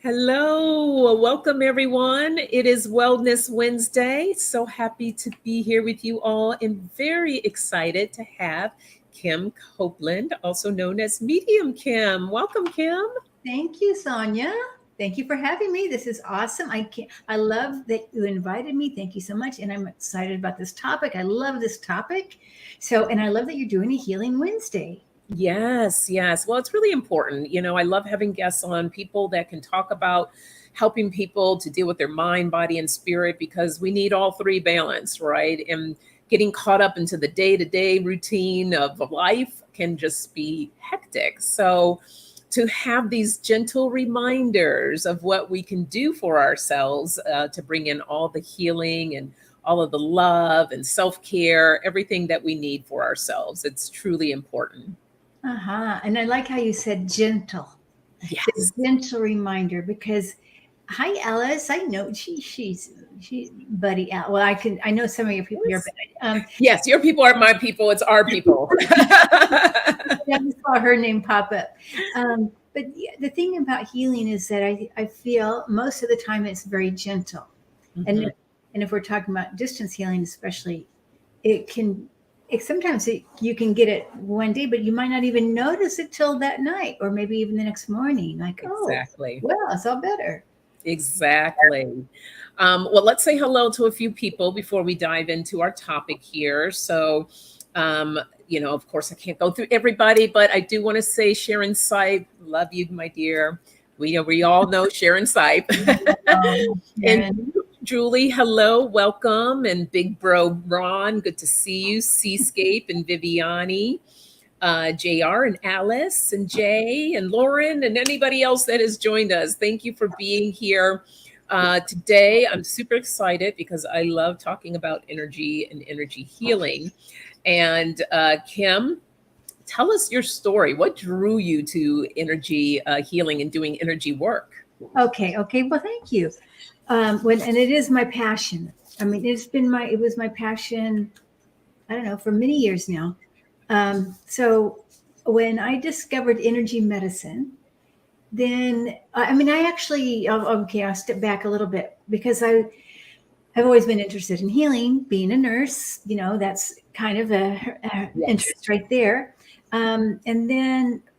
Hello, welcome everyone. It is Wellness Wednesday. So happy to be here with you all and very excited to have Kim Copeland, also known as Medium Kim. Welcome, Kim. Thank you, Sonia. Thank you for having me. This is awesome. I love that you invited me. Thank you so much. And I'm excited about this topic. I love this topic. And I love that you're doing a Healing Wednesday. Yes, yes. Well, it's really important. I love having guests on, people that can talk about helping people to deal with their mind, body, and spirit because we need all three balanced, right? And getting caught up into the day to day routine of life can just be hectic. So, to have these gentle reminders of what we can do for ourselves to bring in all the healing and all of the love and self care, everything that we need for ourselves. It's truly important. And I like how you said gentle. The Yes. gentle reminder because hi Alice. I know she's buddy Al. Well, I know some of your people here, but Yes, your people are my people. It's our people. I just saw her name pop up. But the thing about healing is that I feel most of the time it's very gentle. And Mhm. and if we're talking about distance healing, especially, it can sometimes you can get it one day, but you might not even notice it till that night, or maybe even the next morning. Like, oh, Exactly. well, it's all better. Exactly. Well, let's say hello to a few people before we dive into our topic here. So, of course, I can't go through everybody, but I do want to say Sharon Sipe, love you, my dear. We all know Sharon Sipe. And Sharon. Julie, hello, welcome. And Big Bro Ron, good to see you. Seascape and Viviani, JR and Alice and Jay and Lauren and anybody else that has joined us. Thank you for being here. Today, I'm super excited because I love talking about energy and energy healing. And Kim, tell us your story. What drew you to energy healing and doing energy work? Okay. Well, thank you. And it is my passion. I mean, it was my passion. I don't know, for many years now. So when I discovered energy medicine, then I mean, I'll step back a little bit because I've always been interested in healing. Being a nurse, that's kind of a Yes. interest right there.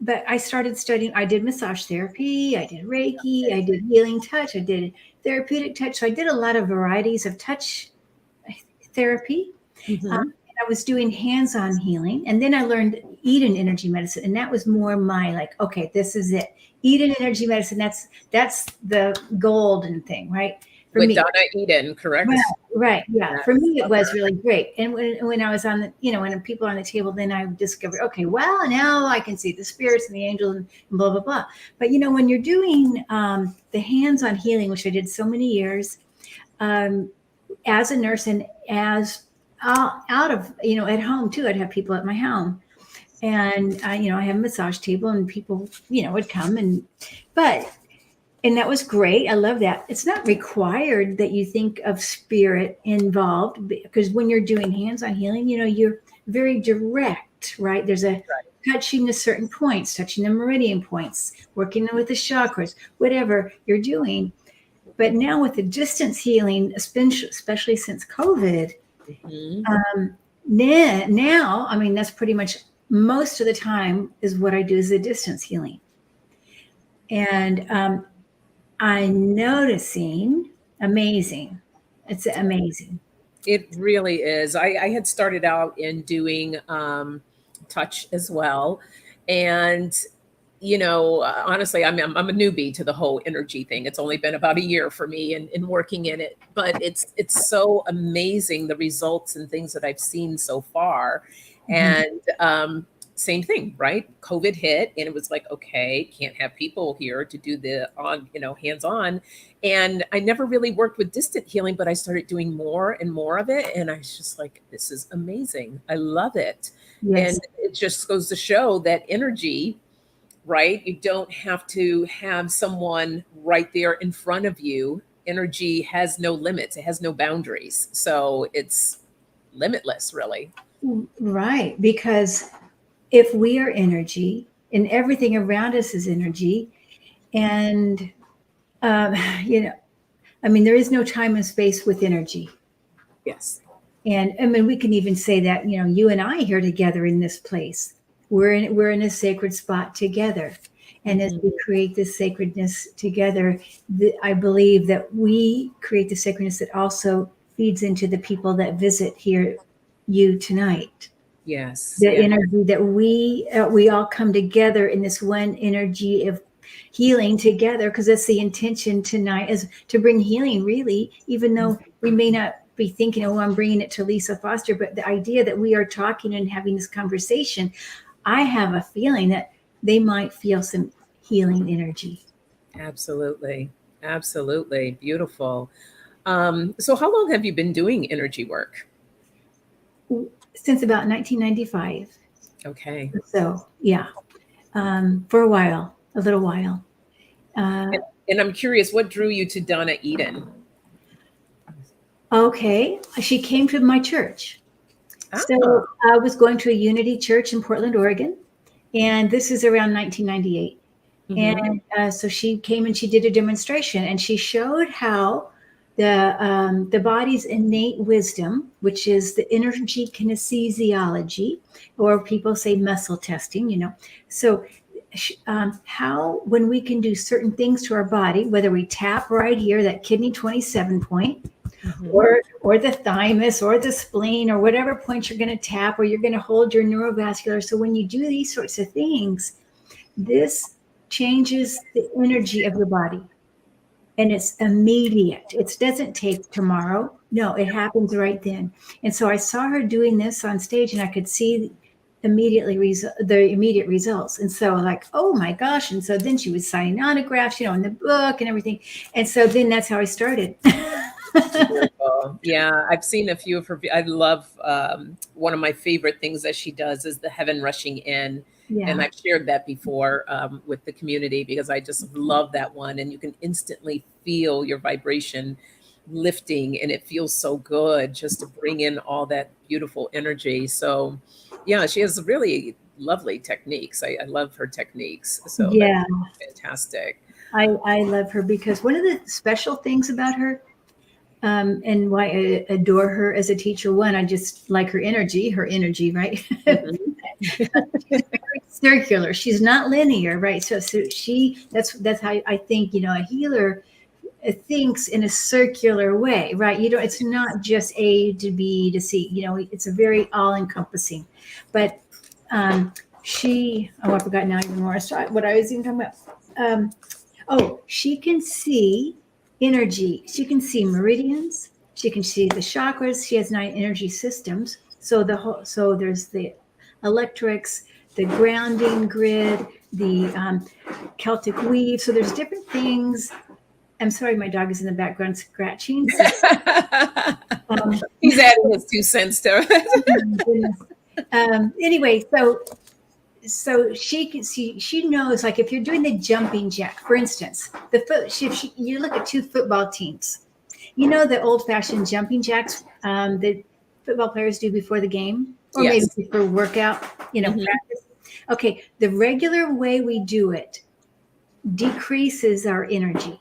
But I started studying. I did massage therapy, I did Reiki, I did healing touch, I did therapeutic touch. So I did a lot of varieties of touch therapy. Hmm. I was doing hands-on healing, and then I learned Eden energy medicine, and that was more my like, okay, this is it. Eden energy medicine. That's the golden thing, right? For With me. Donna Eden, Right, correct? right. Yeah. For Yes, me, it love was her. really great. And when I was on when people on the table, then I discovered, okay, well, now I can see the spirits and the angels and blah, blah, blah. But, when you're doing the hands on healing, which I did so many years um, as a nurse and as out of, at home too, I'd have people at my home. And, I have a massage table and people, would come but and that was great. I love that. It's not required that you think of spirit involved because when you're doing hands-on healing, you're very direct, right? There's a touching the certain points, touching the meridian points, working with the chakras, whatever you're doing. But now with the distance healing, especially since COVID, Mhm. now, I mean, that's pretty much most of the time is what I do is the distance healing. And I'm noticing amazing. It's amazing. It really is. I had started out in doing touch as well. And, honestly, I'm a newbie to the whole energy thing. It's only been about a year for me in working in it, but it's so amazing the results and things that I've seen so far. Mhm. And same thing, right? COVID hit and it was like, okay, can't have people here to do the hands on. And I never really worked with distant healing, but I started doing more and more of it. And I was just like, this is amazing. I love it. And Yes. it just goes to show that energy, right? You don't have to have someone right there in front of you. Energy has no limits, it has no boundaries. So it's limitless, really. Right. Because if we are energy and everything around us is energy, and um, you know, I mean, there is no time and space with energy. Yes. And I mean, we can even say that, you and I here together in this place, we're in a sacred spot together. And as Mhm. we create this sacredness together, I believe that we create the sacredness that also feeds into the people that visit here, you tonight. Yes. The Yeah. energy that we all come together in this one energy of healing together, because that's the intention tonight, is to bring healing, really, even though we may not be thinking, oh, I'm bringing it to Lisa Foster, but the idea that we are talking and having this conversation, I have a feeling that they might feel some healing energy. Absolutely. Absolutely. Beautiful. So how long have you been doing energy work? Since about 1995. Okay. So yeah, for a little while. uh, And I'm curious, what drew you to Donna Eden? okay, she came to my church. Ah. So I was going to a Unity church in Portland, Oregon, and this is around 1998. Hmm. And so she came and she did a demonstration, and she showed how the body's innate wisdom, which is the energy kinesiology, or people say muscle testing, So how when we can do certain things to our body, whether we tap right here, that kidney 27 point, Hmm. or the thymus or the spleen, or whatever point you're going to tap, or you're going to hold your neurovascular. So when you do these sorts of things, this changes the energy of your body, and it's immediate. It doesn't take tomorrow. No, it happens right then. And so I saw her doing this on stage, and I could see the immediate results. And so, like, oh my gosh. And so then she was signing autographs, in the book and everything. And so then that's how I started. Beautiful. Yeah, I've seen a few of her. I love one of my favorite things that she does is the heaven rushing in. And Yeah. I've shared that before with the community because I just love that one. And you can instantly feel your vibration lifting, and it feels so good just to bring in all that beautiful energy. So, yeah, she has really lovely techniques. I love her techniques. So that's Yeah. fantastic. I love her because one of the special things about her, and why I adore her as a teacher, one, I just like her energy, right? Mhm. She's very circular. She's not linear, right? So that's how I think, a healer thinks in a circular way, right? It's not just A to B to C, it's a very all encompassing. But um, I forgot now even more what I was even talking about. Um, she can see energy. She can see meridians. She can see the chakras. She has 9 energy systems. So there's the electrics, the grounding grid, the Celtic weave. So there's different things. I'm sorry, my dog is in the background scratching. So, um, He's adding his 2 cents to it. anyway, so she can see, she knows, like, if you're doing the jumping jack, for instance, if you look at 2 football teams, the old fashioned jumping jacks that football players do before the game, or maybe Yes. before workout, Mhm. practice. Okay, the regular way we do it decreases our energy.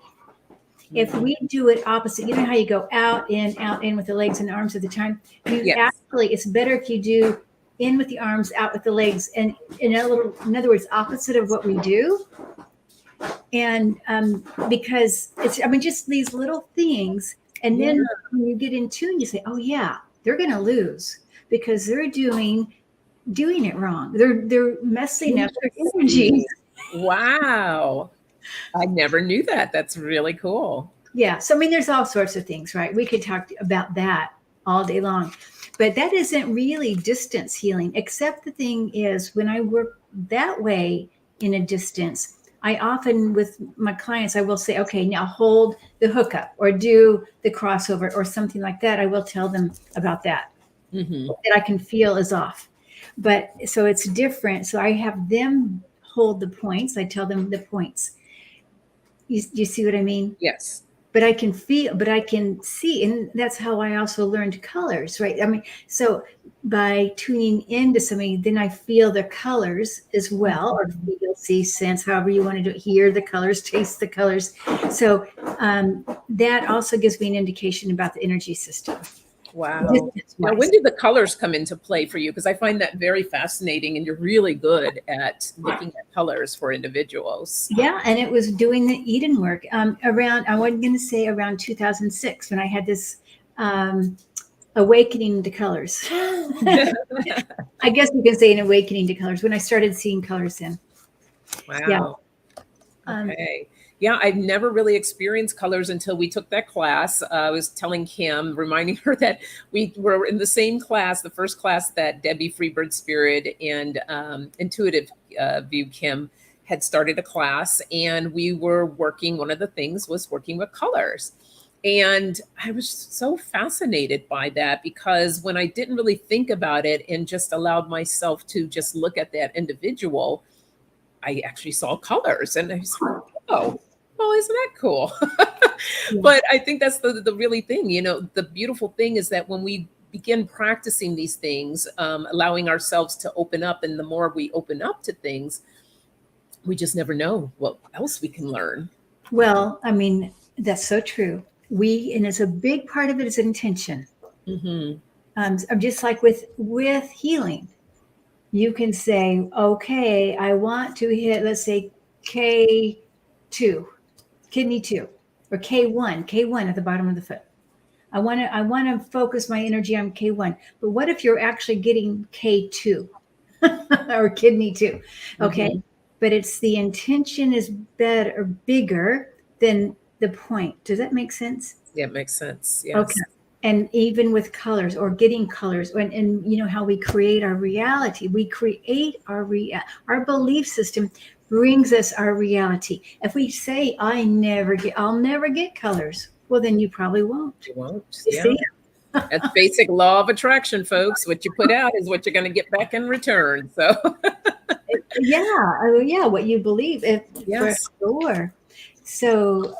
If we do it opposite, you know how you go out in with the legs and arms at the time? Yes. It's better if you do in with the arms, out with the legs, and in other words, opposite of what we do. And because just these little things. And Yeah. then when you get in tune, you say, oh yeah, they're going to lose because they're doing it wrong. They're messing up their Interesting. energy. Wow. I never knew that. That's really cool. Yeah. So, there's all sorts of things, right? We could talk about that all day long, but that isn't really distance healing, except the thing is, when I work that way in a distance, I often, with my clients, I will say, okay, now hold the hookup or do the crossover or something like that. I will tell them about that Hmm. I can feel is off. But so it's different. So I have them hold the points. I tell them the points. You see what I mean? Yes. but I can feel, but I can see. And that's how I also learned colors, right? I mean, so by tuning into something, then I feel the colors as well, or feel, see, sense, however you want to do it, hear the colors, taste the colors. So that also gives me an indication about the energy system. Wow. Now, when did the colors come into play for you? Because I find that very fascinating, and you're really good at looking at colors for individuals. Yeah, and it was doing the Eden work around, I wasn't going to say around 2006, when I had this awakening to colors. I guess you can say an awakening to colors, when I started seeing colors in. Wow. Yeah. Okay. Yeah, I've never really experienced colors until we took that class. I was telling Kim, reminding her that we were in the same class, the first class that Debbie Freebird Spirit and Intuitive View Kim had started a class, and we were working, one of the things was working with colors. And I was so fascinated by that, because when I didn't really think about it and just allowed myself to just look at that individual, I actually saw colors, and I was like, oh, well, isn't that cool? But I think that's the really thing, you know, the beautiful thing is that when we begin practicing these things, allowing ourselves to open up, and the more we open up to things, we just never know what else we can learn. Well, I mean, that's so true. And it's a big part of it is intention. Just like with healing, you can say, okay, I want to hit, let's say K2, kidney 2, or K1 at the bottom of the foot. I want to focus my energy on K1. But what if you're actually getting K2 or kidney 2? Okay. But it's the intention is bigger than the point. Does that make sense? Yeah, it makes sense. Yes. Okay. And even with colors, or getting colors, and you know how we create our reality. We create our belief system brings us our reality. If we say, I'll never get colors, well, then you probably won't. You won't. Yeah. That's basic law of attraction, folks. What you put out is what you're going to get back in return. So yeah, what you believe, for sure. So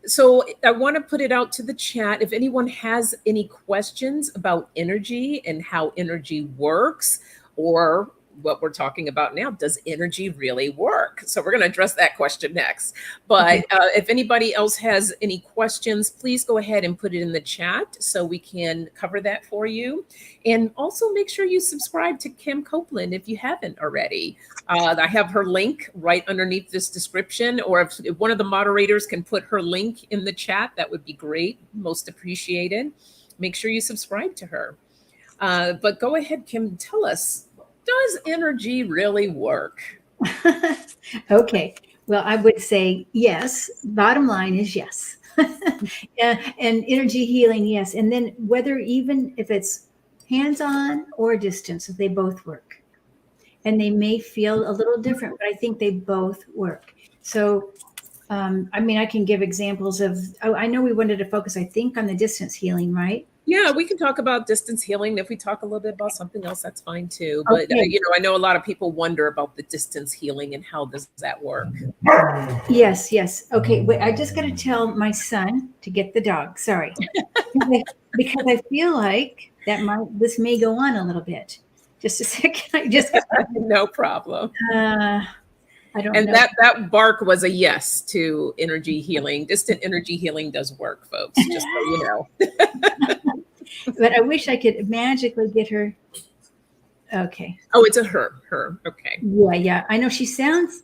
so I want to put it out to the chat. If anyone has any questions about energy and how energy works, or what we're talking about now, does energy really work? So we're going to address that question next. But if anybody else has any questions, please go ahead and put it in the chat so we can cover that for you. And also make sure you subscribe to Kim Copeland if you haven't already. I have her link right underneath this description, or if one of the moderators can put her link in the chat, that would be great. Most appreciated. Make sure you subscribe to her. But go ahead, Kim, tell us, does energy really work? Okay. Well, I would say yes. Bottom line is yes. And energy healing, yes. And then whether, even if it's hands-on or distance, they both work. And they may feel a little different, but I think they both work. So, I mean, I can give examples of, I know we wanted to focus, I think, on the distance healing, right? Yeah, we can talk about distance healing. If we talk a little bit about something else, that's fine too. But you know, I know a lot of people wonder about the distance healing and how does that work. Yes. Okay, wait, I just got to tell my son to get the dog. Sorry, because I feel like this may go on a little bit. Just a second. No problem. I don't and know. that bark was a yes to energy healing. Distant energy healing does work, folks, just so you know. But I wish I could magically get her. Okay. Oh, it's a her. Okay. Yeah. I know she sounds,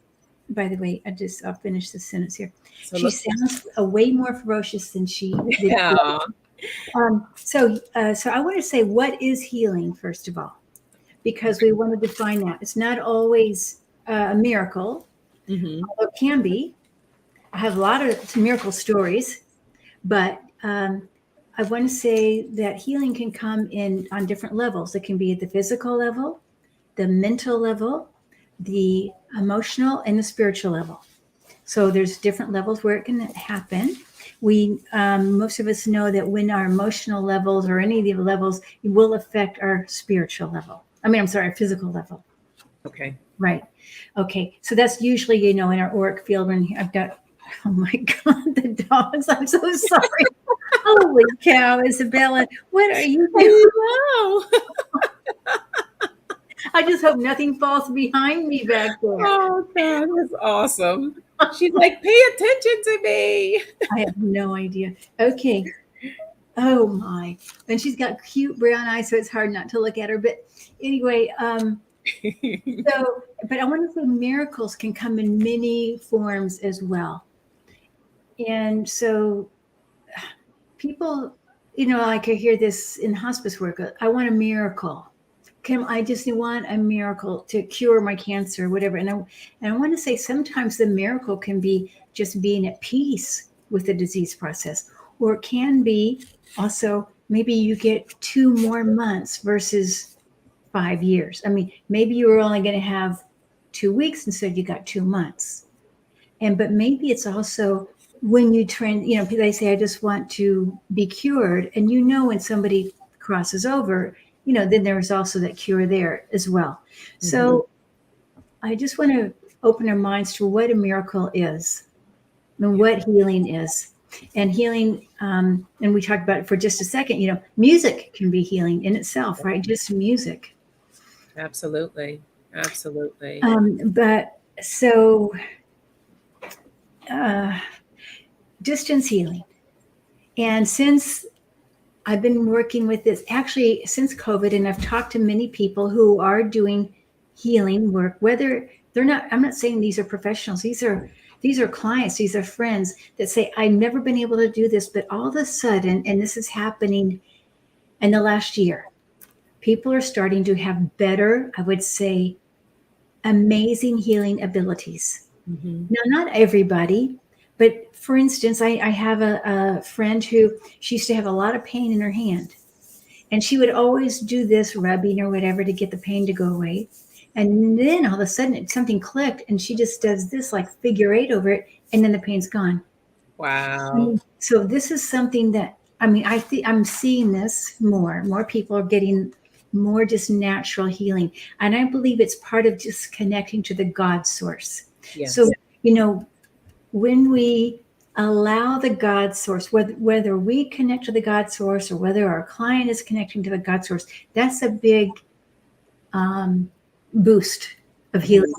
by the way, I'll finish this sentence here. So she sounds way more ferocious than she did. Yeah. So I want to say, what is healing, first of all? Because we want to define that. It's not always a miracle. Although it can be. I have a lot of miracle stories, but I want to say that healing can come in on different levels. It can be at the physical level, the mental level, the emotional, and the spiritual level. So there's different levels where it can happen. We most of us know that when our emotional levels, or any of the levels, it will affect our spiritual level. Our physical level. Okay. Right. Okay. So that's usually, in our auric field, when I've got Oh my God, the dogs. I'm so sorry. Holy cow, Isabella. What are you doing? I know. I just hope nothing falls behind me back there. Oh, God, that's awesome. She's like, pay attention to me. I have no idea. Okay. Oh my. And she's got cute brown eyes, so it's hard not to look at her. But anyway, so, but I want to say miracles can come in many forms as well. And so people, like I hear this in hospice work, I want a miracle. Kim, I just want a miracle to cure my cancer, whatever. And I want to say sometimes the miracle can be just being at peace with the disease process, or it can be also maybe you get 2 more months versus 5 years. I mean, maybe you were only going to have 2 weeks instead you got 2 months. But maybe it's also when you they say, I just want to be cured. And when somebody crosses over, then there's also that cure there as well. Mm-hmm. So I just want to open our minds to what a miracle is and what healing is. And healing, and we talked about it for just a second, music can be healing in itself, right? Just music. Absolutely. Absolutely. But so distance healing. And since I've been working with this actually since COVID, and I've talked to many people who are doing healing work, whether they're not, I'm not saying these are professionals. These are clients, these are friends that say, I've never been able to do this, but all of a sudden, and this is happening in the last year, people are starting to have better, I would say, amazing healing abilities. Mm-hmm. Now, not everybody, but for instance, I have a friend who she used to have a lot of pain in her hand. And she would always do this rubbing or whatever to get the pain to go away. And then all of a sudden something clicked and she just does this like figure 8 over it. And then the pain's gone. Wow. So this is something that, I think I'm seeing this more people are getting more just natural healing. And I believe it's part of just connecting to the God source. Yes. So, when we allow the God source, whether we connect to the God source or whether our client is connecting to the God source, that's a big boost of healing.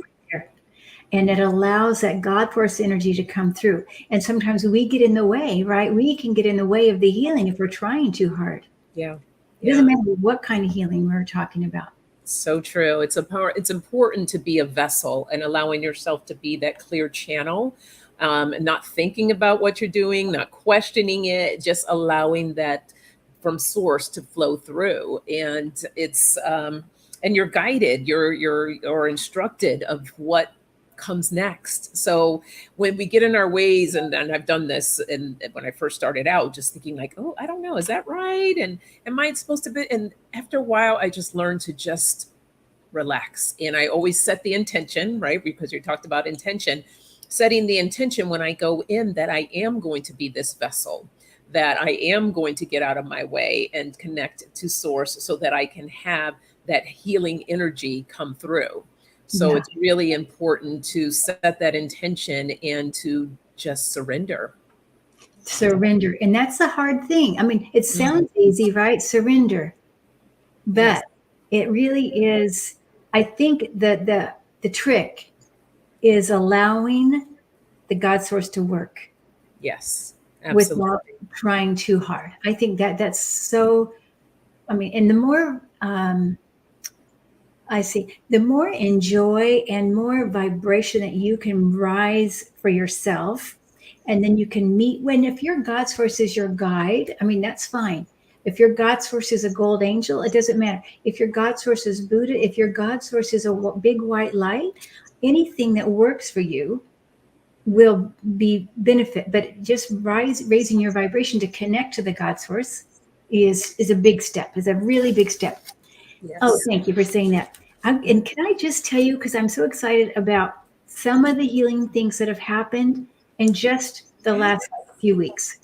And it allows that God force energy to come through. And sometimes we get in the way, right? We can get in the way of the healing if we're trying too hard. Yeah. It doesn't matter what kind of healing we're talking about. So true. It's important to be a vessel and allowing yourself to be that clear channel, and not thinking about what you're doing, not questioning it, just allowing that from source to flow through. And it's and you're guided, you're instructed of what comes next. So when we get in our ways, and I've done this, and when I first started out, just thinking like, oh, I don't know, is that right? And am I supposed to be? And after a while, I just learned to just relax. And I always set the intention, right? Because you talked about intention, setting the intention when I go in that I am going to be this vessel, that I am going to get out of my way and connect to source so that I can have that healing energy come through. So it's really important to set that intention and to just surrender. Surrender. And that's the hard thing. It sounds easy, right? Surrender. But it really is, I think that the trick is allowing the God source to work. Yes, absolutely. Without trying too hard. I think that's so, and the more, the more enjoy and more vibration that you can rise for yourself. And then you can if your God source is your guide, that's fine. If your God source is a gold angel, it doesn't matter. If your God source is Buddha, if your God source is a big white light, anything that works for you will be benefit. But just raising your vibration to connect to the God source is a big step, is a really big step. Yes. Oh, thank you for saying that. And can I just tell you, because I'm so excited about some of the healing things that have happened in just the last few weeks.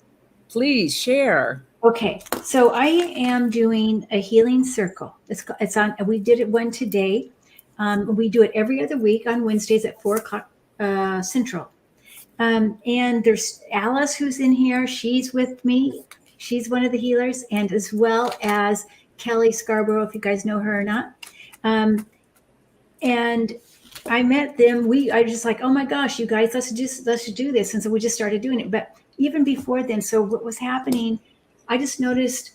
Please share. Okay, so I am doing a healing circle. It's on. We did it one today. We do it every other week on Wednesdays at 4:00 Central. And there's Alice who's in here. She's with me. She's one of the healers, and as well as Kelly Scarborough, if you guys know her or not. And I met them. I was just like, oh my gosh, you guys, let's do this. And so we just started doing it. But even before then, so what was happening, I just noticed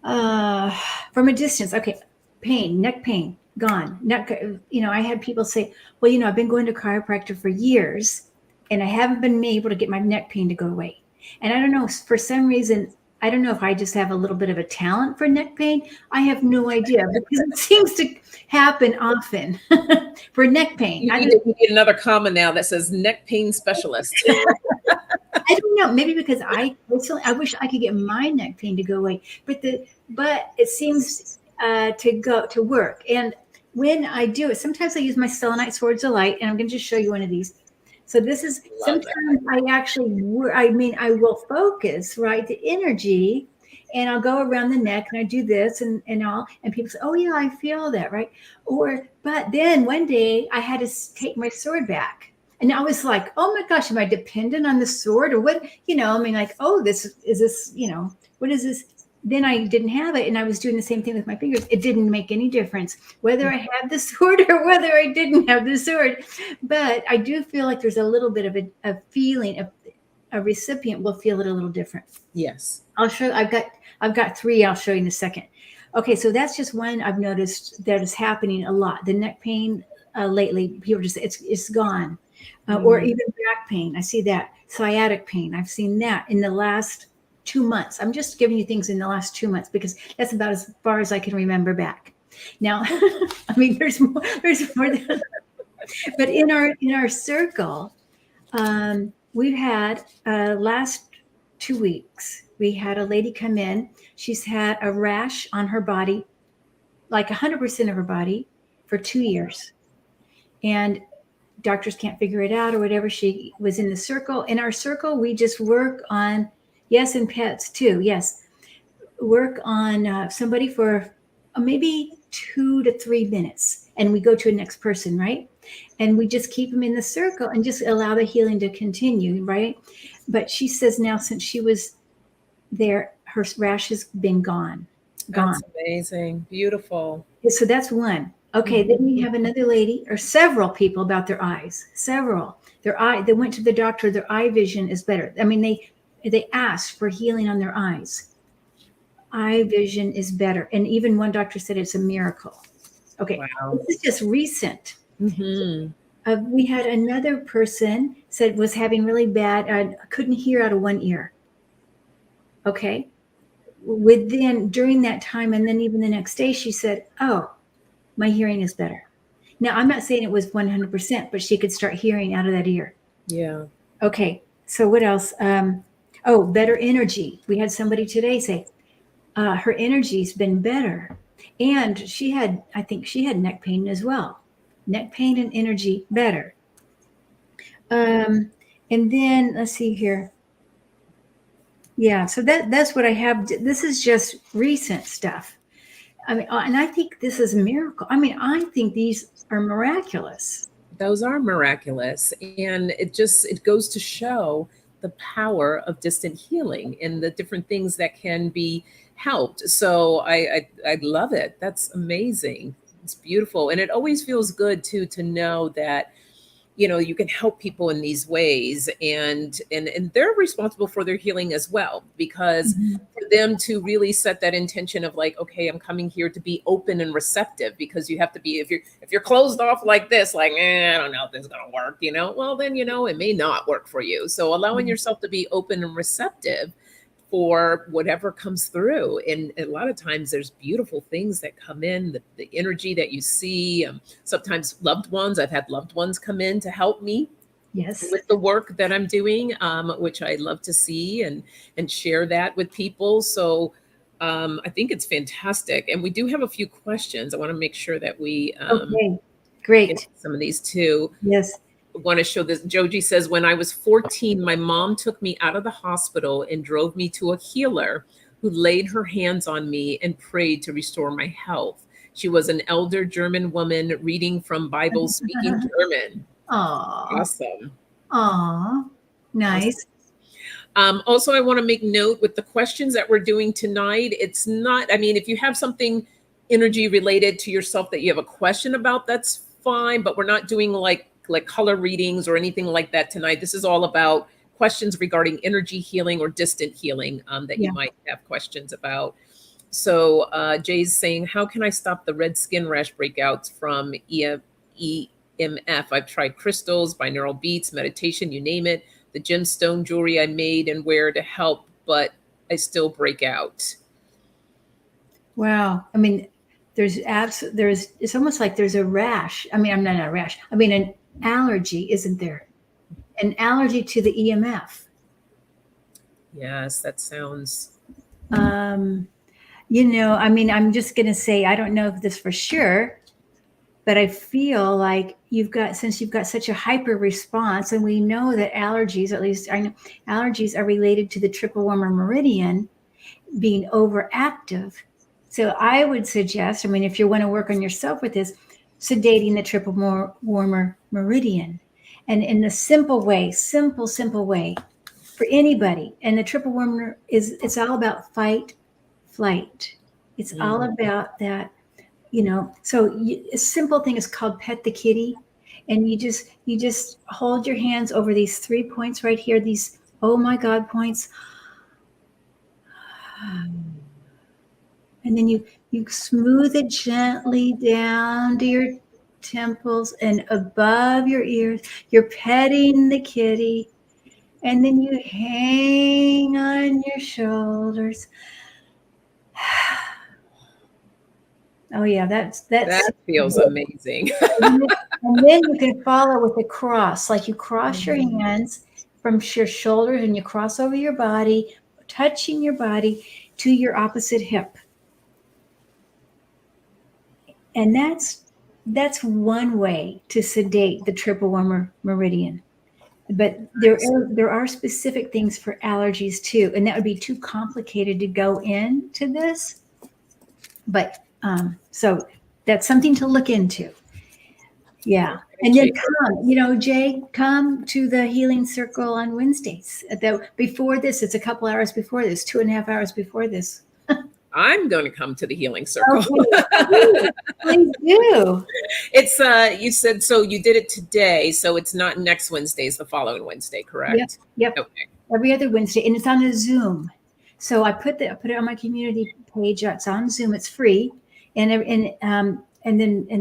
from a distance, okay, pain, neck pain, gone. I had people say, well, I've been going to chiropractor for years and I haven't been able to get my neck pain to go away. And I don't know, for some reason, I don't know if I just have a little bit of a talent for neck pain. I have no idea, because it seems to happen often for neck pain. You need another comma now that says neck pain specialist. I don't know, maybe because I wish I could get my neck pain to go away, but it seems to work. And when I do it, sometimes I use my Selenite Swords of Light, and I'm going to just show you one of these. So this is, sometimes I actually, I will focus, right, the energy, and I'll go around the neck and I do this and people say, oh yeah, I feel that, right? But then one day I had to take my sword back. And I was like, oh my gosh, am I dependent on the sword or what? Oh, what is this? Then I didn't have it, and I was doing the same thing with my fingers. It didn't make any difference whether I had the sword or whether I didn't have the sword. But I do feel like there's a little bit of a feeling of a recipient will feel it a little different. Yes. I'll show. I've got 3. I'll show you in a second. Okay, so that's just one I've noticed that is happening a lot. The neck pain lately, people just it's gone, or even back pain. I see that. Sciatic pain. I've seen that in the last 2 months. I'm just giving you things in the last 2 months because that's about as far as I can remember back. Now, there's more than, but in our circle, we've had last 2 weeks, we had a lady come in. She's had a rash on her body, like 100% of her body, for 2 years. And doctors can't figure it out or whatever. She was in the circle. In our circle, we just work on, yes, and pets too. Yes. Work on somebody for maybe 2 to 3 minutes. And we go to a next person, right? And we just keep them in the circle and just allow the healing to continue, right? But she says now, since she was there, her rash has been gone. That's amazing. Beautiful. So that's one. Okay, then we have another lady, or several people, about their eyes. Several. They went to the doctor. Their eye vision is better. They asked for healing on their eyes. Eye vision is better. And even one doctor said it's a miracle. Okay, wow. This is just recent. Mm-hmm. We had another person said was having really bad, couldn't hear out of one ear. Okay. During that time, and then even the next day, she said, oh, my hearing is better. Now, I'm not saying it was 100%, but she could start hearing out of that ear. Yeah. Okay. So what else? Better energy. We had somebody today say her energy's been better. And I think she had neck pain as well. Neck pain and energy better. And then let's see here. Yeah. So that's what I have. This is just recent stuff. And I think this is a miracle. I think these are miraculous. Those are miraculous. And it goes to show the power of distant healing and the different things that can be helped. So I love it. That's amazing. It's beautiful. And it always feels good too, to know that, you can help people in these ways, and they're responsible for their healing as well, because for them to really set that intention of like, okay, I'm coming here to be open and receptive, because you have to be, if you're closed off like this, like, I don't know if this is going to work, well, then, it may not work for you. So allowing yourself to be open and receptive for whatever comes through. And a lot of times there's beautiful things that come in, the energy that you see. Sometimes loved ones, I've had loved ones come in to help me with the work that I'm doing, which I love to see and share that with people. So I think it's fantastic. And we do have a few questions. I want to make sure that we okay, great, get some of these too. Yes. Want to show this. Joji says, when I was 14, my mom took me out of the hospital and drove me to a healer who laid her hands on me and prayed to restore my health. She was an elder German woman reading from Bible speaking German. Aww. Awesome. Aw, nice. Also, I want to make note with the questions that we're doing tonight. It's not, I mean, if you have something energy related to yourself that you have a question about, that's fine, but we're not doing like color readings or anything like that tonight. This is all about questions regarding energy healing or distant healing that Yeah. you might have questions about. So Jay's saying, how can I stop the red skin rash breakouts from EMF? I've tried crystals, binaural beats, meditation, you name it. The gemstone jewelry I made and wear to help, but I still break out. Wow. I mean, it's almost like there's a rash. I mean, I'm not a rash. I mean, an allergy, isn't there? An allergy to the EMF. Yes, that sounds. I mean, I'm just going to say, I don't know if this for sure, but I feel like since you've got such a hyper response, and we know that allergies, at least I know allergies are related to the triple warmer meridian being overactive. So I would suggest, I mean, if you want to work on yourself with this, sedating the triple warmer meridian. And in a simple way for anybody. And the triple warmer it's all about fight, flight. It's all about that, so a simple thing is called pet the kitty. And you just hold your hands over these 3 points right here, these, oh my God, points. And then you smooth it gently down to your temples and above your ears. You're petting the kitty. And then you hang on your shoulders. Oh yeah, that feels amazing. And then you can follow with a cross, like you cross your hands from your shoulders and you cross over your body, touching your body to your opposite hip. And that's one way to sedate the triple warmer meridian. But there are specific things for allergies too, and that would be too complicated to go into this. But so that's something to look into. Yeah. And then Jay, come to the healing circle on Wednesdays. Before this, it's a couple hours before this, 2.5 hours before this. I'm going to come to the healing circle. Okay. Please do. It's you said so you did it today, so it's not next Wednesday, it's the following Wednesday, correct? Yep. Okay. Every other Wednesday, and it's on a Zoom. So I put it on my community page. It's on Zoom. It's free, and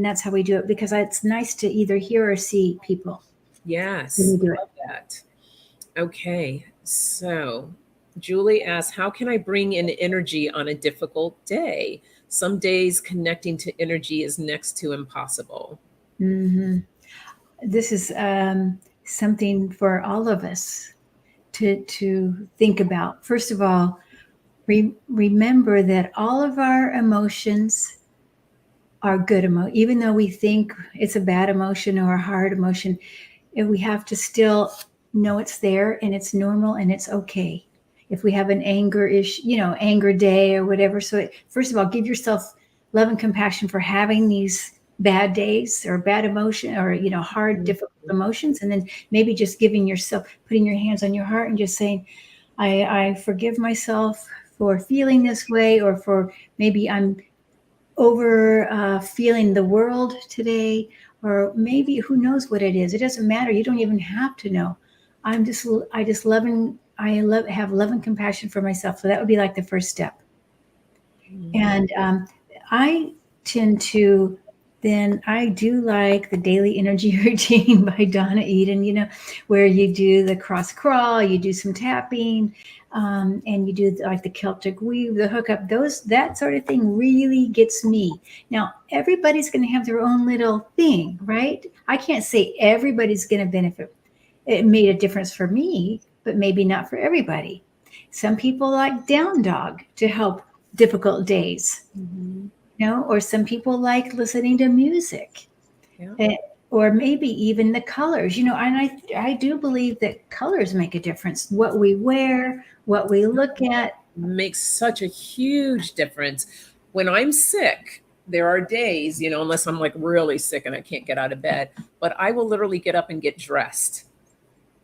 that's how we do it, because it's nice to either hear or see people. Yes, love that. Okay, so Julie asks, how can I bring in energy on a difficult day? Some days connecting to energy is next to impossible. Mm-hmm. This is something for all of us to think about. First of all, remember that all of our emotions are good emotion. Even though we think it's a bad emotion or a hard emotion, we have to still know it's there and it's normal and it's okay. If we have an anger day or whatever. So first of all, give yourself love and compassion for having these bad days or bad emotion or, hard, difficult emotions. And then maybe just putting your hands on your heart and just saying, I forgive myself for feeling this way, or for maybe I'm over feeling the world today, or maybe who knows what it is. It doesn't matter. You don't even have to know. I have love and compassion for myself. So that would be like the first step. And I tend to, then I do like the daily energy routine by Donna Eden, where you do the cross crawl, you do some tapping, and you do like the Celtic weave, the hookup, that sort of thing really gets me. Now, everybody's going to have their own little thing, right? I can't say everybody's going to benefit. It made a difference for me, but maybe not for everybody. Some people like down dog to help difficult days, or some people like listening to music, or maybe even the colors, and I do believe that colors make a difference. What we wear, what we look at makes such a huge difference. When I'm sick, there are days, unless I'm like really sick and I can't get out of bed, but I will literally get up and get dressed.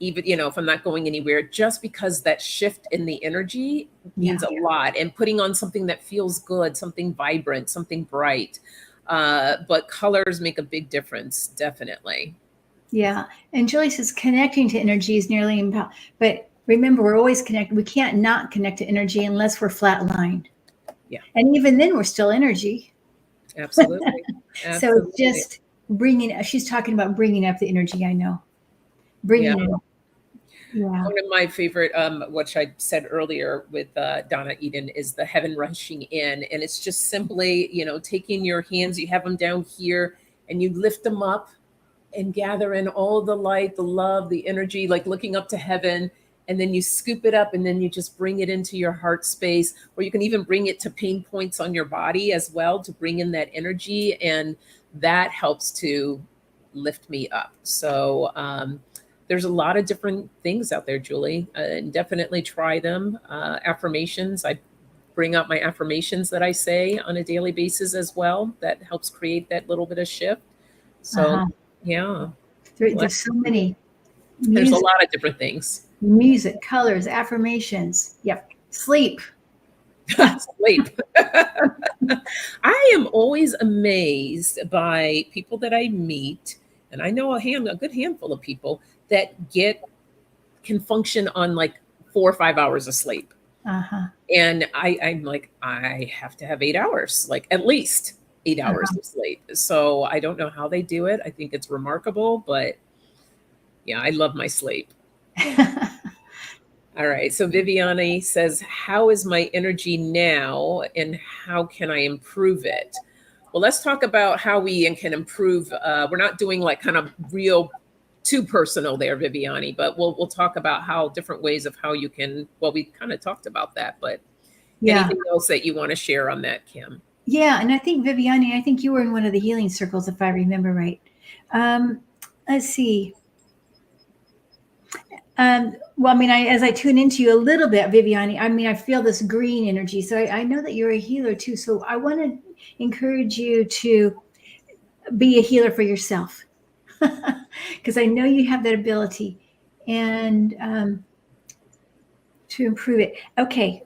even, if I'm not going anywhere, just because that shift in the energy means a lot, and putting on something that feels good, something vibrant, something bright. But colors make a big difference, definitely. Yeah. And Julie says connecting to energy is nearly impossible. But remember, we're always connected. We can't not connect to energy unless we're flatlined. Yeah. And even then, we're still energy. Absolutely. So it's just she's talking about bringing up the energy, I know. Bringing it up. Yeah. One of my favorite, which I said earlier with Donna Eden, is the heaven rushing in. And it's just simply, taking your hands, you have them down here, and you lift them up and gather in all the light, the love, the energy, like looking up to heaven. And then you scoop it up and then you just bring it into your heart space, or you can even bring it to pain points on your body as well to bring in that energy. And that helps to lift me up. So there's a lot of different things out there, Julie, and definitely try them. Affirmations. I bring up my affirmations that I say on a daily basis as well. That helps create that little bit of shift. So yeah. There's so many. There's a lot of different things. Music, colors, affirmations. Yep. Sleep. Sleep. I am always amazed by people that I meet, and I know a good handful of people that can function on like 4 or 5 hours of sleep. And I'm like, I have to have 8 hours, like at least 8 hours of sleep. So I don't know how they do it. I think it's remarkable, but yeah, I love my sleep. All right. So Viviani says, how is my energy now and how can I improve it? Well, let's talk about how we can improve. We're not doing like kind of real too personal there, Viviani, but we'll talk about how different ways of how you can, well, we kind of talked about that, but anything else that you want to share on that, Kim? Yeah. And I think Viviani, I think you were in one of the healing circles, if I remember right. Let's see. Well, I mean, as I tune into you a little bit, Viviani, I mean, I feel this green energy. So I know that you're a healer too. So I want to encourage you to be a healer for yourself, because I know you have that ability, and to improve it. Okay.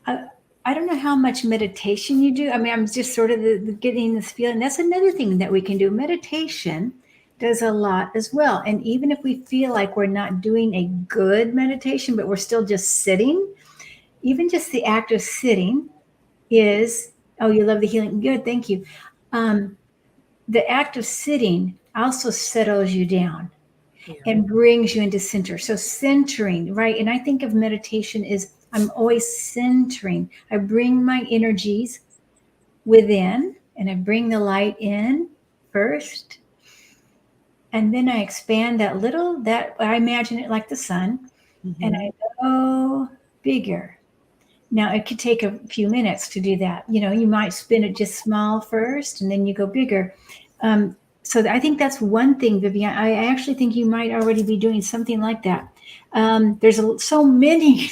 I don't know how much meditation you do. I mean, I'm just sort of getting this feeling. That's another thing that we can do. Meditation does a lot as well. And even if we feel like we're not doing a good meditation, but we're still just sitting, even just the act of sitting is, oh, you love the healing. Good, thank you. The act of sitting also settles you down and brings you into center. So centering, right? And I think of meditation is I'm always centering. I bring my energies within and I bring the light in first. And then I expand that I imagine it like the sun, and I go bigger. Now it could take a few minutes to do that. You might spin it just small first, and then you go bigger. So I think that's one thing, Vivian. I actually think you might already be doing something like that. There's so many,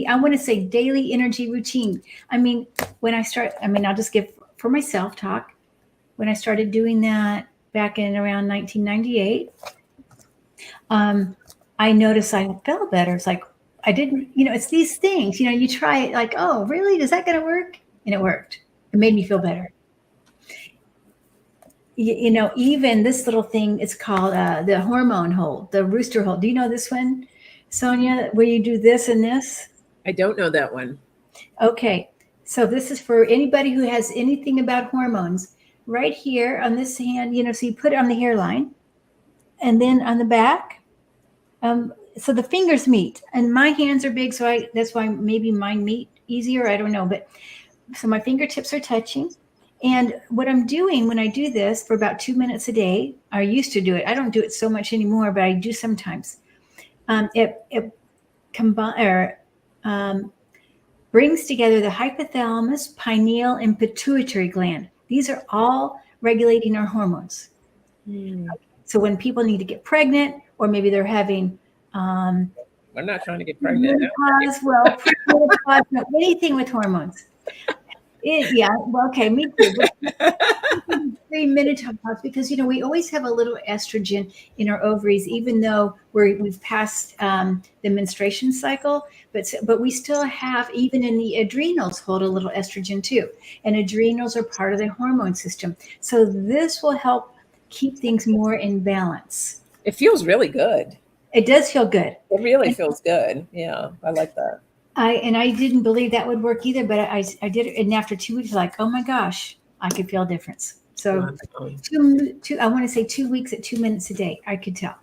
I want to say daily energy routine. I mean, I'll just give for myself talk. When I started doing that back in around 1998, I noticed I felt better. It's like, I didn't, it's these things, you try it like, oh, really? Is that going to work? And it worked. It made me feel better. Even this little thing, it's called the hormone hold, the rooster hold. Do you know this one, Sonia, where you do this and this? I don't know that one. Okay. So this is for anybody who has anything about hormones. Right here on this hand, so you put it on the hairline and then on the back. So the fingers meet, and my hands are big. So that's why maybe mine meet easier. I don't know. But so my fingertips are touching. And what I'm doing when I do this for about 2 minutes a day, I used to do it. I don't do it so much anymore, but I do sometimes. It brings together the hypothalamus, pineal, and pituitary gland. These are all regulating our hormones. So when people need to get pregnant, or maybe they're having we're not trying to get pregnant. Anything with hormones. Yeah, well, okay, me too. But 3 minute pause because we always have a little estrogen in our ovaries, even though we've passed the menstruation cycle. But we still have, even in the adrenals, hold a little estrogen too, and adrenals are part of the hormone system. So this will help keep things more in balance. It feels really good. It does feel good. It really And feels good. Yeah, I like that. I didn't believe that would work either, but I did it, and after 2 weeks, like, oh my gosh, I could feel a difference. So Wow. I want to say 2 weeks at 2 minutes a day, I could tell.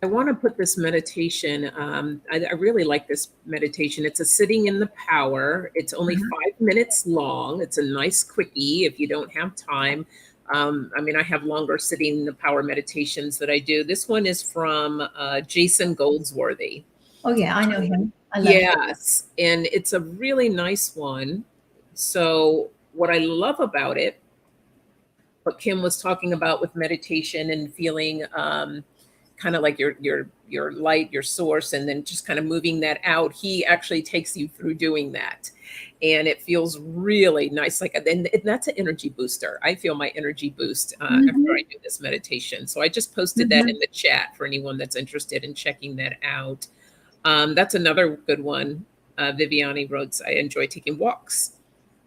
I want to put this meditation. I really like this meditation. It's a sitting in the power. It's only Uh-huh. 5 minutes long. It's a nice quickie if you don't have time. I mean, I have longer sitting in the power meditations that I do. This one is from Jason Goldsworthy. Oh yeah, I know him. I love him. Yes, and it's a really nice one. So, what I love about it, what Kim was talking about with meditation and feeling kind of like your light, your source, and then just kind of moving that out. He actually takes you through doing that, and it feels really nice. Like, and that's an energy booster. I feel my energy boost after Mhm, I do this meditation. So I just posted that in mhm. the chat for anyone that's interested in checking that out. That's another good one. Viviani wrote, I enjoy taking walks.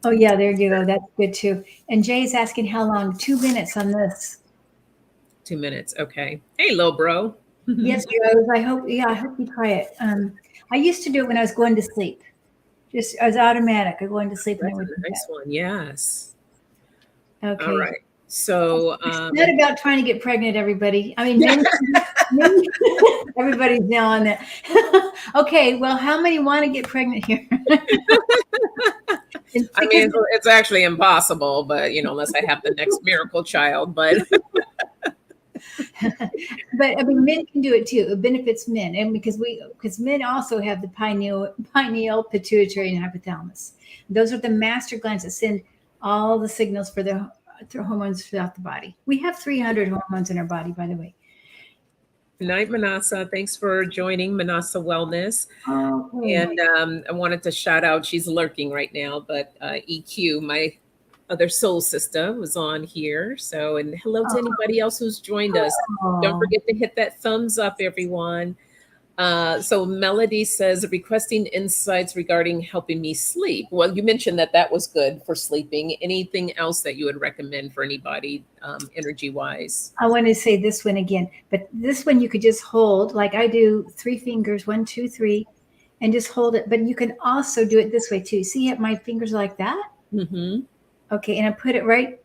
Oh yeah, there you go. That's good too. And Jay's asking how long? 2 minutes on this. 2 minutes. Okay. Hey, little bro. Yes, Rose. I hope you try it. I used to do it when I was going to sleep. Just as automatic. I go into sleep and I That's would do a nice that. one. Yes. All Okay. right. So, It's not about trying to get pregnant, everybody. I mean, yeah, maybe everybody's now on that. Okay, well, how many want to get pregnant here? It's I because, mean, it's actually impossible, but unless I have the next miracle child, but but I mean, men can do it too. It benefits men, and because men also have the pineal, pituitary, and hypothalamus. Those are the master glands that send all the signals for the through hormones throughout the body. We have 300 hormones in our body, by the way. good night, Manasa. Thanks for joining Manasa Wellness. Okay. And I wanted to shout out, she's lurking right now, but EQ, my other soul sister, was on here. So, and hello to anybody else who's joined us. Don't Oh, forget to hit that thumbs up, everyone. So Melody says, requesting insights regarding helping me sleep. Well, you mentioned that that was good for sleeping. Anything else that you would recommend for anybody, energy wise? I want to say this one again, but this one you could just hold, like I do, three fingers, one, two, three, and just hold it. But you can also do it this way too. See, my fingers are like that. Mm-hmm. Okay, and I put it right.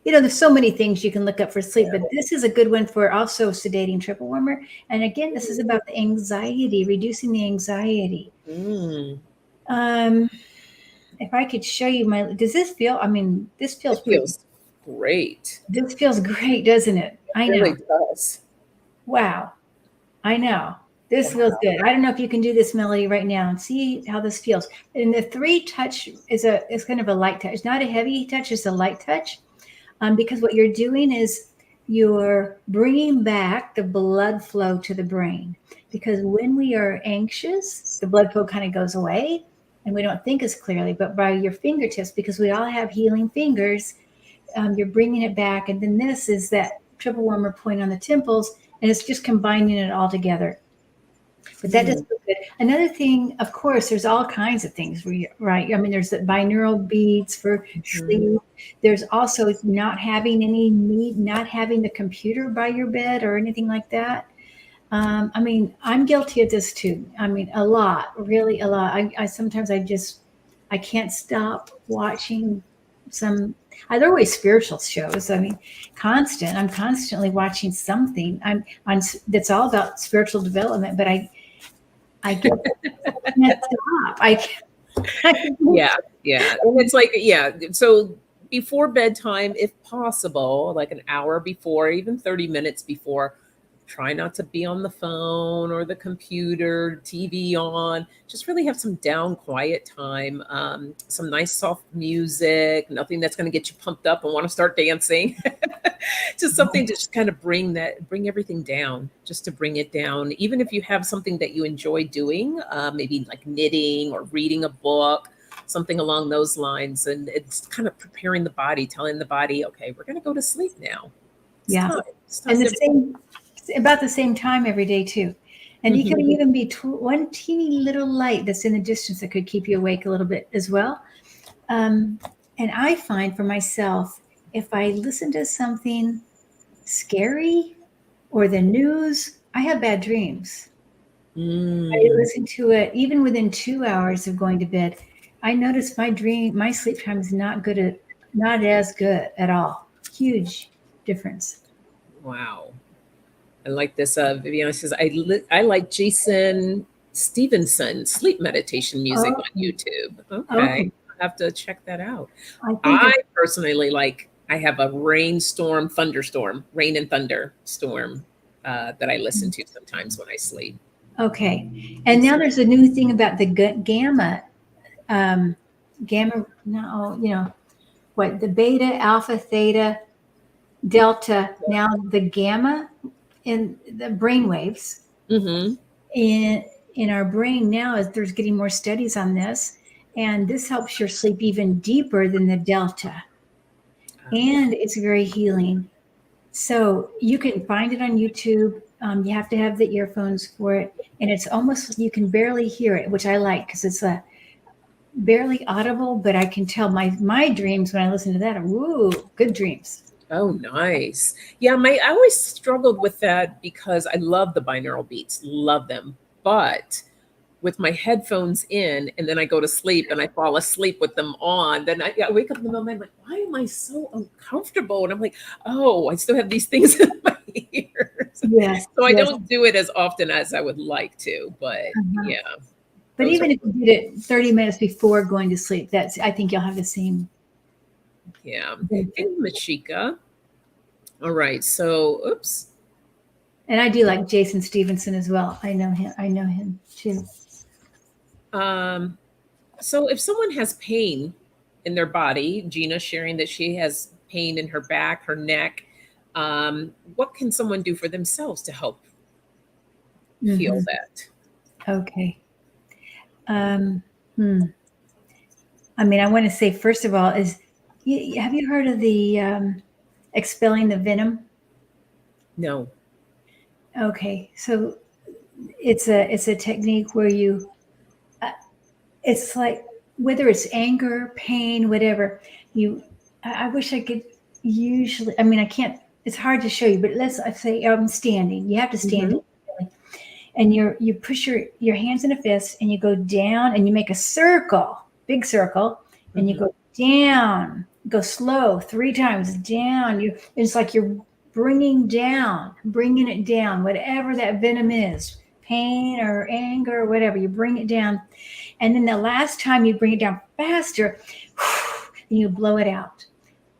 There's so many things you can look up for sleep, but this is a good one for also sedating triple warmer. And again, this is about the anxiety, reducing the anxiety. Mm. Um, if I could show you does this feel? I mean, this feels It pretty. feels great. This feels great, doesn't it? It I really know. does. Wow. I know. This feels good. I don't know if you can do this, Melody, right now and see how this feels. And the three touch is kind of a light touch, not a heavy touch, it's a light touch. Because what you're doing is you're bringing back the blood flow to the brain. Because when we are anxious, the blood flow kind of goes away and we don't think as clearly. But by your fingertips, because we all have healing fingers, you're bringing it back. And then this is that triple warmer point on the temples, and it's just combining it all together. But that does Mm. feel good. Another thing, of course, there's all kinds of things, right? I mean, there's the binaural beats for Mhm. sleep. There's also not having not having the computer by your bed or anything like that. I mean, I'm guilty of this too. I mean, a lot, really a lot. I sometimes I can't stop watching some. They're always spiritual shows. I mean, I'm constantly watching something. I'm on that's all about spiritual development, but I get I can't stop. I Yeah, yeah. And it's like, yeah. So before bedtime, if possible, like an hour before, even 30 minutes before, try not to be on the phone or the computer, TV on. Just really have some down, quiet time. Some nice, soft music, nothing that's going to get you pumped up and want to start dancing. Just something to just kind of bring everything down, just to bring it down. Even if you have something that you enjoy doing, maybe like knitting or reading a book, something along those lines. And it's kind of preparing the body, telling the body, okay, we're going to go to sleep now. It's Yeah. time. It's time And to- about the same time every day too. And it can Mhm. even be one teeny little light that's in the distance that could keep you awake a little bit as well. And I find for myself, if I listen to something scary or the news, I have bad dreams. I Mm. listen to it even within 2 hours of going to bed. I notice my sleep time is not as good at all. Huge difference. Wow. I like this. Viviana says, I like Jason Stevenson sleep meditation music Oh, on YouTube. Okay. okay. I'll have to check that out. I think I personally I have a thunderstorm, rain and thunder storm that I listen to sometimes when I sleep. okay. And now there's a new thing about the gamma, no, what the beta, alpha, theta, delta. Now the gamma in the brain waves Mm-hmm. in our brain now is there's getting more studies on this, and this helps your sleep even deeper than the delta, and it's very healing. So you can find it on YouTube. You have to have the earphones for it, and it's almost you can barely hear it, which I like because it's a barely audible. But I can tell my dreams when I listen to that are woo, good dreams. Oh, nice. Yeah, I always struggled with that because I love the binaural beats, love them. But with my headphones in and then I go to sleep and I fall asleep with them on, then I wake up in the middle of the night, I'm like, why am I so uncomfortable? And I'm like, oh, I still have these things in my ears. Yes. So I yes. don't do it as often as I would like to, but yeah. But those even are- if you did it 30 minutes before going to sleep, I think you'll have the same. Yeah. Hey, Mashika. All right. So, oops. And I do like Jason Stevenson as well. I know him too. So if someone has pain in their body, Gina sharing that she has pain in her back, her neck, what can someone do for themselves to help heal Mhm. that? Okay. I mean, I want to say first of all, have you heard of the expelling the venom? No. Okay, so it's a technique where it's like whether it's anger, pain, whatever. I wish I could usually. I mean, I can't. It's hard to show you, but I say I'm standing. You have to stand. Mhm. And you push your hands in a fist and you go down and you make a circle, big circle, and you go down, go slow 3 times down. It's like you're bringing it down, whatever that venom is, pain or anger or whatever, you bring it down. And then the last time you bring it down faster, and you blow it out.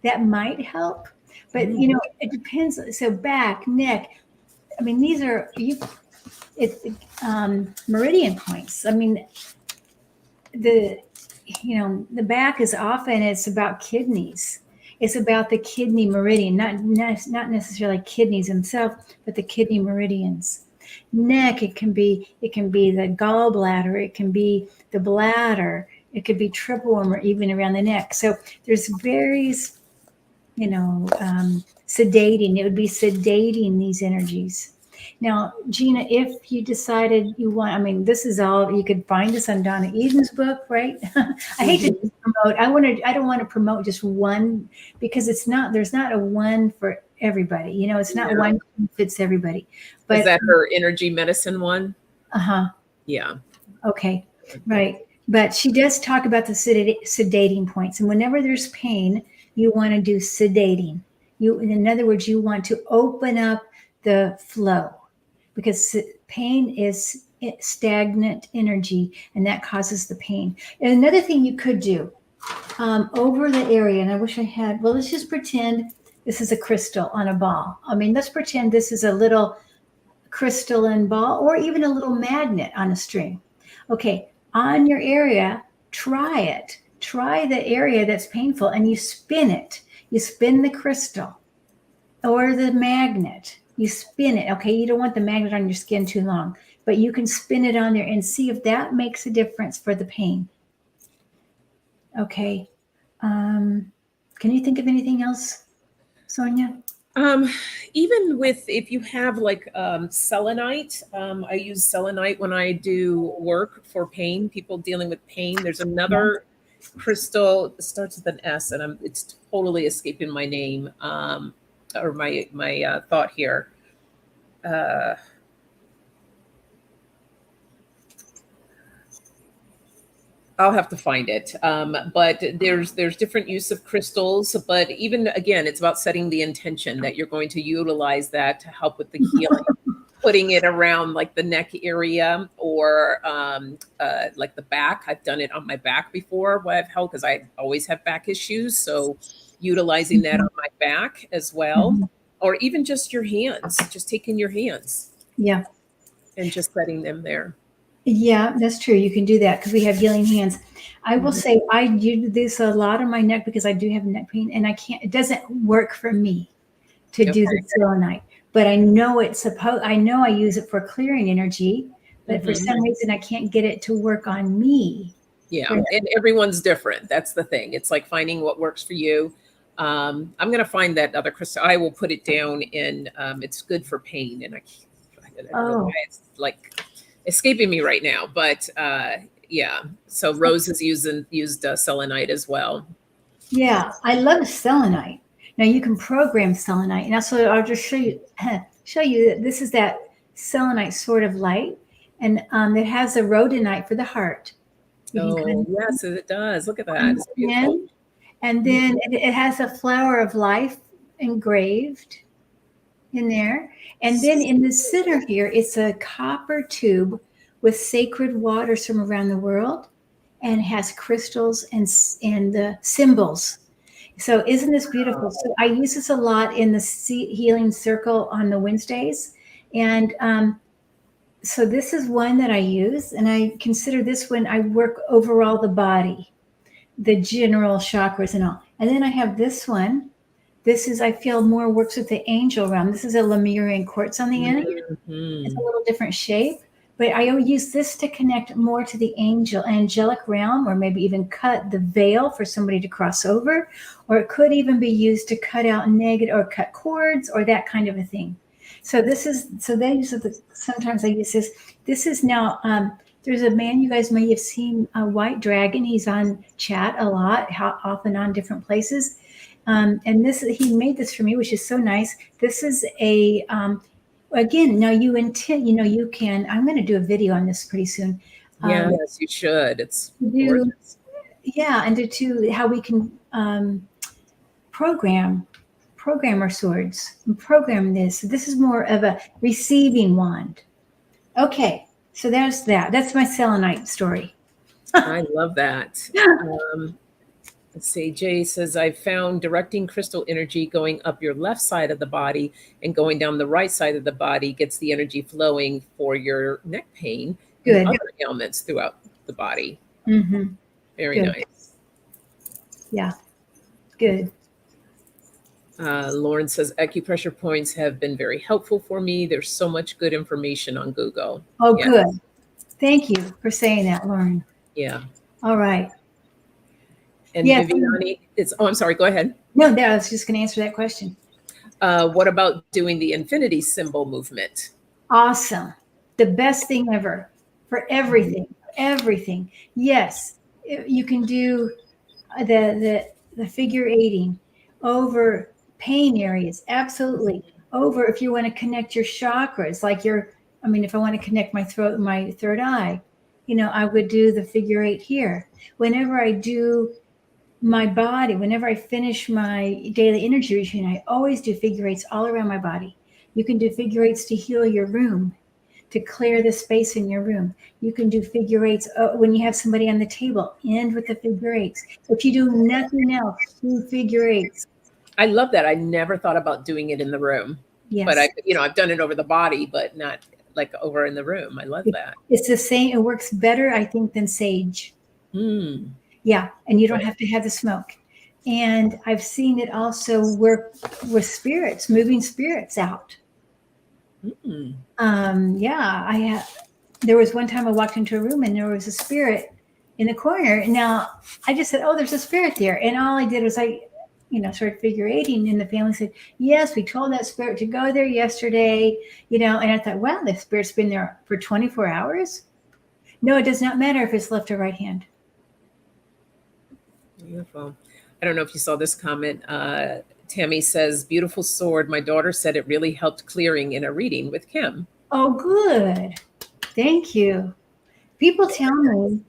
That might help, but it depends. So back, neck. I mean, these are it's meridian points. I mean, the back is often it's about kidneys. It's about the kidney meridian, not necessarily kidneys themselves, but the kidney meridians. Neck, it can be the gallbladder, it can be the bladder, it could be triple or even around the neck. So there's various, sedating. It would be sedating these energies. Now, Gina, if you decided you want, I mean, this is all, you could find this on Donna Eden's book, right? I hate to promote, I don't want to promote just one because there's not a one for everybody. It's not one fits everybody. But is that her energy medicine one? Yeah. Okay. Right. But she does talk about the sedating points. And whenever there's pain, you want to do sedating. In other words, you want to open up the flow because pain is stagnant energy and that causes the pain. And another thing you could do over the area, and I wish I had, well, let's just pretend this is a crystal on a ball. I mean, let's pretend this is a little crystalline ball or even a little magnet on a string. Okay, on your area, try it. Try the area that's painful and you spin it. You spin the crystal or the magnet. You spin it. Okay, you don't want the magnet on your skin too long, but you can spin it on there and see if that makes a difference for the pain. Okay. Can you think of anything else, Sonia? Um, Even with if you have like selenite, I use selenite when I do work for pain, people dealing with pain. There's Yeah. another crystal, it starts with an S, and it's totally escaping my name, or my thought here. Uh, I'll have to find it. But there's different use of crystals. But even again, it's about setting the intention that you're going to utilize that to help with the healing. Putting it around like the neck area or like the back. I've done it on my back before. What I've held because I always have back issues. So utilizing that on my back as well, Mhm. or even just your hands. Just taking your hands Yeah. and just setting them there. Yeah, that's true. You can do that because we have healing hands. I will Mhm. say I do this a lot on my neck because I do have neck pain and I can't, it doesn't work for me to do the Okay. selenite, but I know it's supposed, I know I use it for clearing energy, but for Mhm. some reason I can't get it to work on me. Yeah, For, and everyone's different. That's the thing. It's like finding what works for you. I'm gonna find that other crystal. I will put it down, and it's good for pain. And I don't know why oh, it's like escaping me right now, but yeah. So Rose has used selenite as well. yeah, I love selenite. Now you can program selenite, and also I'll just show you show you that this is that selenite sort of light, and it has a rhodonite for the heart. You can Oh kind yes, it does. Look at of that. It's beautiful. in, and Mhm. then it has a flower of life engraved in there, and then in the center here, it's a copper tube with sacred waters from around the world, and has crystals and the symbols. So isn't this beautiful? So I use this a lot in the healing circle on the Wednesdays. And so this is one that I use, and I consider this when I work overall the body, the general chakras and all. And then I have this one. This is, I feel, more works with the angel realm. This is a Lemurian quartz on the end. It's a Mhm. little different shape, but I use this to connect more to the angelic realm, or maybe even cut the veil for somebody to cross over, or it could even be used to cut out negative or cut cords or that kind of a thing. So this is so they use it. Sometimes I use this. This is now. There's a man you guys may have seen, a white dragon. He's on chat a lot, off and on different places. And this he made this for me, which is so nice. This is a again, now you intend, you can, I'm going to do a video on this pretty soon. Yes, you should. It's Do, gorgeous. yeah, and to how we can program, our swords and program this. This is more of a receiving wand. Okay, so there's that. That's my selenite story. I love that. Um, Let's see. Jay says, I found directing crystal energy going up your left side of the body and going down the right side of the body gets the energy flowing for your neck pain and Good. other ailments throughout the body. Mm-hmm. Very Good. nice. Yeah. Good. Lauren says, acupressure points have been very helpful for me. There's so much good information on Google. Oh, Yeah. good. Thank you for saying that, Lauren. Yeah. All right. And Yes. Viviani, I'm sorry, go ahead. No, I was just going to answer that question. What about doing the infinity symbol movement? Awesome. The best thing ever for everything. Everything. Yes, you can do the figure eighting over pain areas. Absolutely. Over if you want to connect your chakras, like I mean, if I want to connect my throat and my third eye, I would do the figure eight here. Whenever I do my body, whenever I finish my daily energy routine, I always do figure eights all around my body. You can do figure eights to heal your room, to clear the space in your room. You can do figure eights when you have somebody on the table, end with the figure eights. So if you do nothing else, do figure eights. I love that. I never thought about doing it in the room, but Yes. I've done it over the body, but not like over in the room. I love that. It's the same. It works better, I think, than sage. Hmm. Yeah. And you don't have to have the smoke. And I've seen it also work with spirits, moving spirits out. Hmm. Yeah, there was one time I walked into a room and there was a spirit in the corner. Now I just said, oh, there's a spirit there. And all I did was started figure eighting, and the family said, yes, we told that spirit to go there yesterday, and I thought, wow, the spirit's been there for 24 hours. No, it does not matter if it's left or right hand. Beautiful. I don't know if you saw this comment. Tammy says, beautiful sword. My daughter said it really helped clearing in a reading with Kim. Oh, good. Thank you. People tell me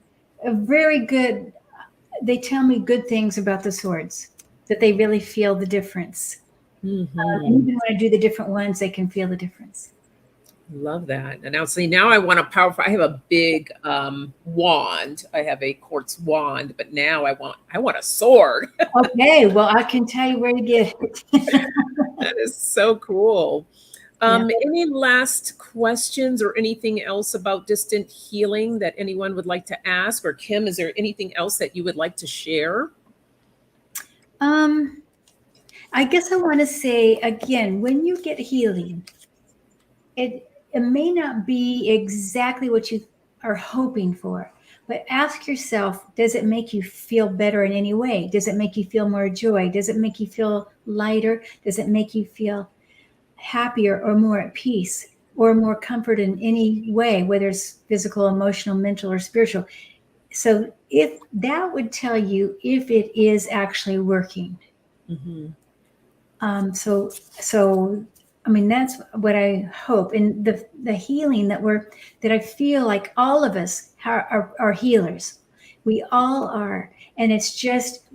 they tell me good things about the swords, that they really feel the difference. Mm-hmm. And even when I do the different ones, they can feel the difference. Love that. And now I want a powerful, I have a big wand. I have a quartz wand, but now I want a sword. Okay, well, I can tell you where to get it. That is so cool. Any last questions or anything else about distant healing that anyone would like to ask? Or Kim, is there anything else that you would like to share? I guess I want to say again, when you get healing, it may not be exactly what you are hoping for, but ask yourself, does it make you feel better in any way? Does it make you feel more joy? Does it make you feel lighter? Does it make you feel happier or more at peace or more comfort in any way, whether it's physical, emotional, mental, or spiritual? So if that would tell you if it is actually working. Mm-hmm. So I mean, that's what I hope. And the healing that I feel like all of us are healers. We all are. And it's just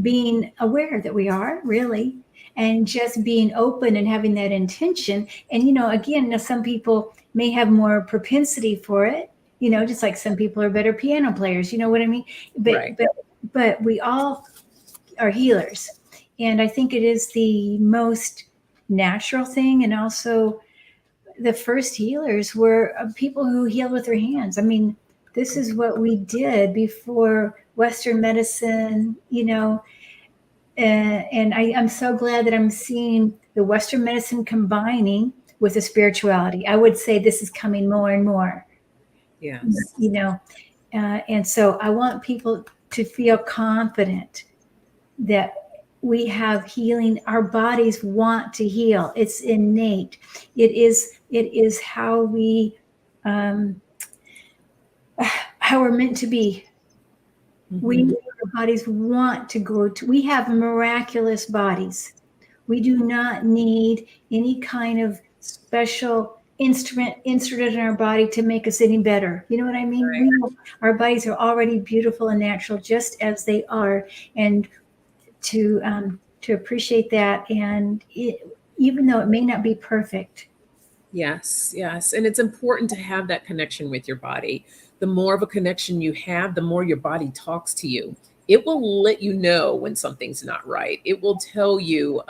being aware that we are, really, and just being open and having that intention. And, again, some people may have more propensity for it, just like some people are better piano players, you know what I mean? But we all are healers. And I think it is the most natural thing. And also the first healers were people who healed with their hands. I mean, this is what we did before Western medicine, and I'm so glad that I'm seeing the Western medicine combining with the spirituality. I would say this is coming more and more. Yes. And so I want people to feel confident that we have healing. Our bodies want to heal. It's innate. It is how we're meant to be. Mm-hmm. Our bodies want to go to, we have miraculous bodies. We do not need any kind of special instrument inserted in our body to make us any better. You know what I mean? Right. Our bodies are already beautiful and natural just as they are. And to appreciate that, and even though it may not be perfect. Yes. And it's important to have that connection with your body. The more of a connection you have, the more your body talks to you. It will let you know when something's not right. It will tell you,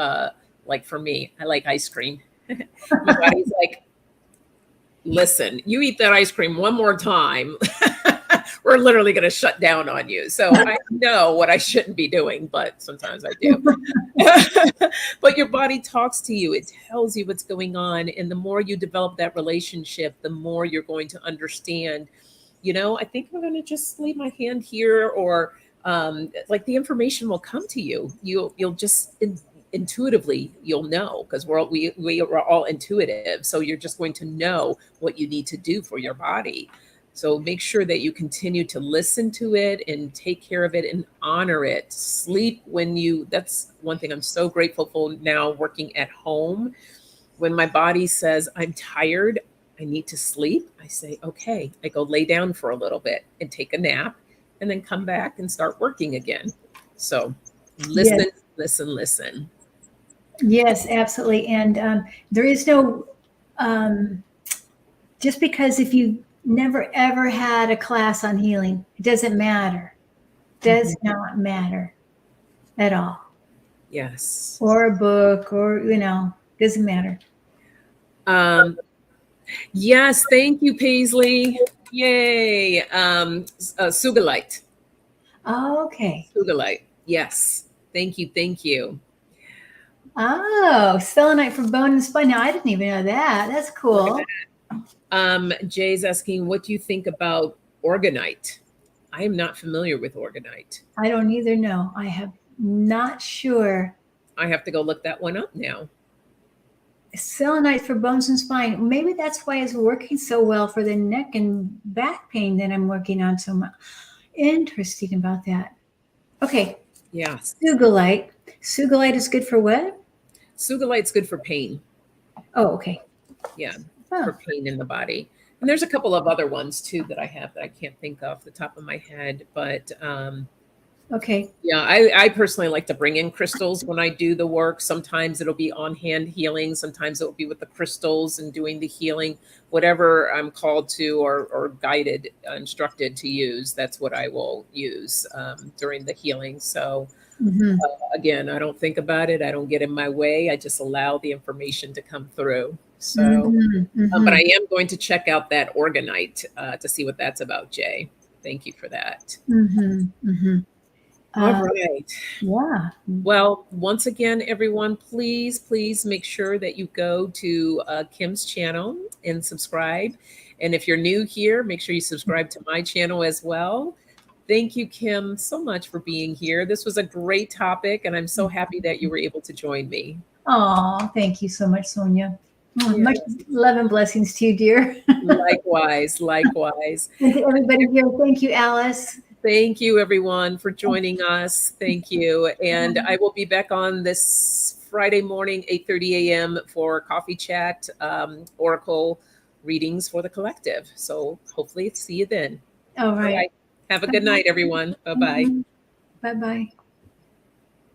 like for me, I like ice cream. My body's like, listen, you eat that ice cream one more time, we're literally going to shut down on you. So I know what I shouldn't be doing, but sometimes I do. But your body talks to you. It tells you what's going on. And the more you develop that relationship, the more you're going to understand, I think I'm going to just leave my hand here, or like the information will come to you. You'll just intuitively, you'll know, because we are all intuitive. So you're just going to know what you need to do for your body. So make sure that you continue to listen to it and take care of it and honor it. Sleep that's one thing I'm so grateful for now working at home. When my body says I'm tired, I need to sleep, I say, okay, I go lay down for a little bit and take a nap and then come back and start working again. So listen, yes. Listen. Yes, absolutely. And there is no, just because if you never ever had a class on healing, it doesn't matter. Does not matter at all. Yes. Or a book, or doesn't matter. Yes, thank you, Paisley. Yay. Sugalite. Oh, okay. Sugalite. Yes. Thank you. Oh, Selenite for bone and spine. Now I didn't even know that. That's cool. Jay's asking, what do you think about organite? I am not familiar with organite. I don't either know. I have not sure. I have to go look that one up now. Selenite for bones and spine. Maybe that's why it's working so well for the neck and back pain that I'm working on so much. Interesting about that. Okay. Yes. Sugilite. Sugilite is good for what? Sugilite's good for pain. Oh, okay. Yeah, for pain in the body. And there's a couple of other ones too that I have that I can't think off the top of my head. But okay. yeah, I personally like to bring in crystals when I do the work. Sometimes it'll be on hand healing. Sometimes it will be with the crystals and doing the healing, whatever I'm called to or guided, instructed to use. That's what I will use during the healing. So again, I don't think about it. I don't get in my way. I just allow the information to come through. So, but I am going to check out that organite to see what that's about, Jay. Thank you for that. All right. Yeah. Well, once again, everyone, please make sure that you go to Kim's channel and subscribe. And if you're new here, make sure you subscribe to my channel as well. Thank you, Kim, so much for being here. This was a great topic, and I'm so happy that you were able to join me. Oh, thank you so much, Sonia. Much love and blessings to you, dear. Likewise. And to everybody here, thank you, Alice. Thank you, everyone, for joining us. Thank you. And I will be back on this Friday morning, 8:30 a.m. for Coffee Chat, Oracle readings for the collective. So hopefully see you then. All right. Have a good night, everyone. Bye-bye. Bye-bye.